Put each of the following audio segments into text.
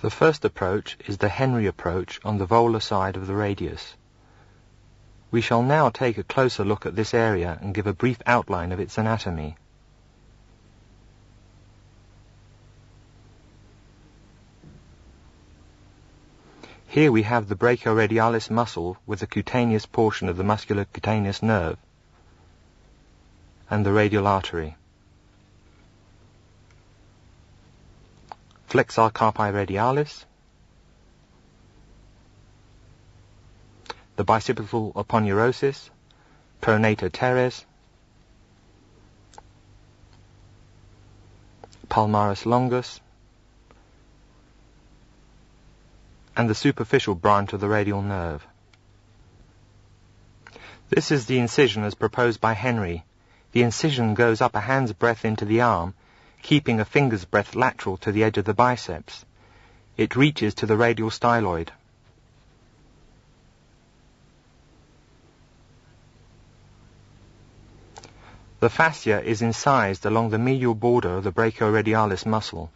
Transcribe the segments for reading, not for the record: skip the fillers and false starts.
The first approach is the Henry approach on the volar side of the radius. We shall now take a closer look at this area and give a brief outline of its anatomy. Here we have the brachioradialis muscle with the cutaneous portion of the muscular cutaneous nerve and the radial artery. Flexor carpi radialis, the bicipital aponeurosis, pronator teres, palmaris longus, and the superficial branch of the radial nerve. This is the incision as proposed by Henry. The incision goes up a hand's breadth into the arm, keeping a finger's breadth lateral to the edge of the biceps. It reaches to the radial styloid. The fascia is incised along the medial border of the brachioradialis muscle.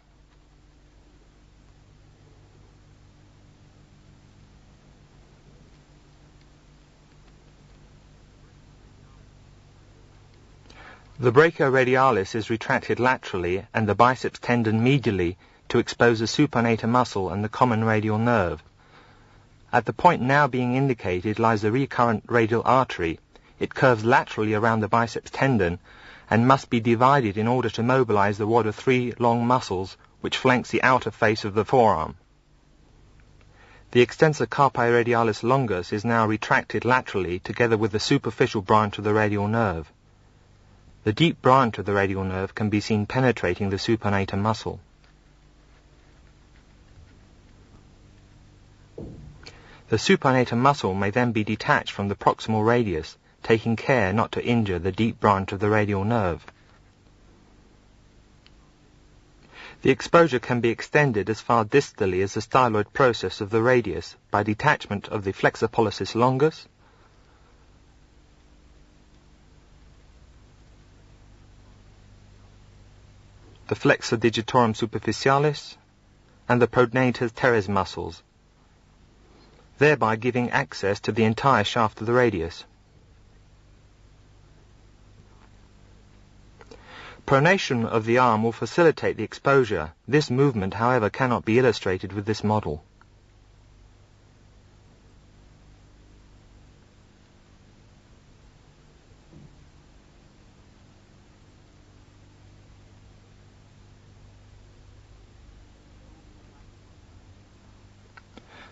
The brachioradialis is retracted laterally and the biceps tendon medially to expose the supinator muscle and the common radial nerve. At the point now being indicated lies the recurrent radial artery. It curves laterally around the biceps tendon and must be divided in order to mobilize the wad of 3 long muscles which flanks the outer face of the forearm. The extensor carpi radialis longus is now retracted laterally together with the superficial branch of the radial nerve. The deep branch of the radial nerve can be seen penetrating the supinator muscle. The supinator muscle may then be detached from the proximal radius, taking care not to injure the deep branch of the radial nerve. The exposure can be extended as far distally as the styloid process of the radius by detachment of the flexor pollicis longus, the flexor digitorum superficialis, and the pronator teres muscles, thereby giving access to the entire shaft of the radius. Pronation of the arm will facilitate the exposure. This movement, however, cannot be illustrated with this model.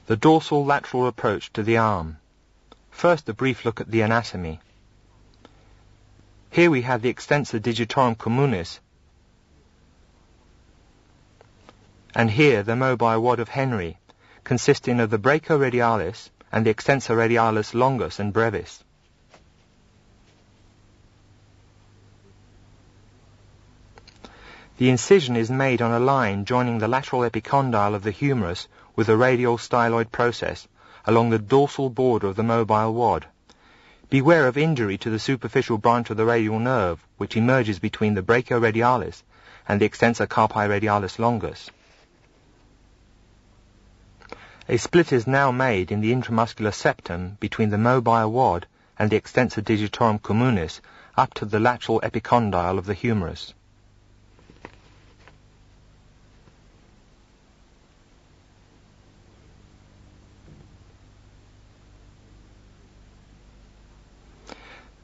The dorsal lateral approach to the arm. First, a brief look at the anatomy. Here we have the extensor digitorum communis, and here the mobile wad of Henry, consisting of the brachioradialis and the extensor radialis longus and brevis. The incision is made on a line joining the lateral epicondyle of the humerus with the radial styloid process along the dorsal border of the mobile wad. Beware of injury to the superficial branch of the radial nerve, which emerges between the brachioradialis and the extensor carpi radialis longus. A split is now made in the intramuscular septum between the mobile wad and the extensor digitorum communis up to the lateral epicondyle of the humerus.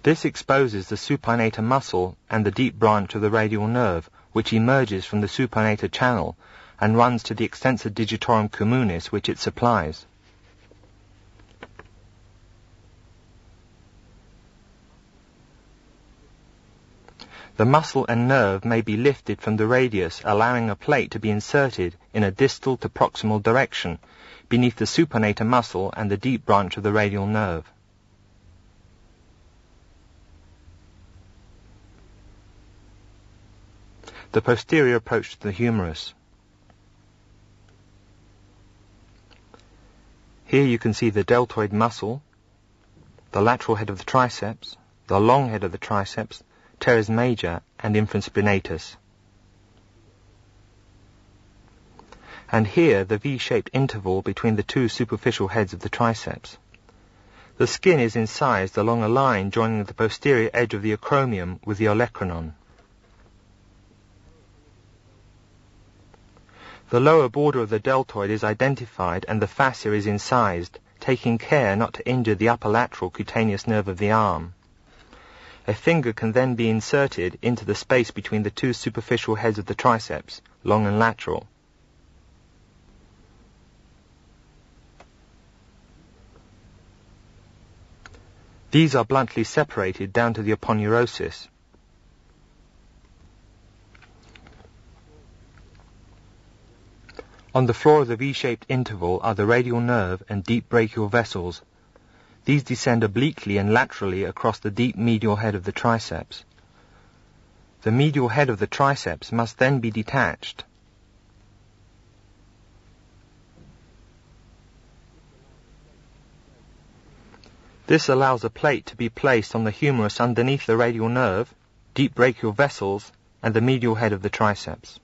This exposes the supinator muscle and the deep branch of the radial nerve, which emerges from the supinator channel and runs to the extensor digitorum communis, which it supplies. The muscle and nerve may be lifted from the radius, allowing a plate to be inserted in a distal to proximal direction beneath the supinator muscle and the deep branch of the radial nerve. The posterior approach to the humerus. Here you can see the deltoid muscle, the lateral head of the triceps, the long head of the triceps, teres major and infraspinatus. and here the V-shaped interval between the two superficial heads of the triceps. The skin is incised along a line joining the posterior edge of the acromion with the olecranon. The lower border of the deltoid is identified and the fascia is incised, taking care not to injure the upper lateral cutaneous nerve of the arm. A finger can then be inserted into the space between the two superficial heads of the triceps, long and lateral. These are bluntly separated down to the aponeurosis. On the floor of the V-shaped interval are the radial nerve and deep brachial vessels. These descend obliquely and laterally across the deep medial head of the triceps. The medial head of the triceps must then be detached. This allows a plate to be placed on the humerus underneath the radial nerve, deep brachial vessels, and the medial head of the triceps.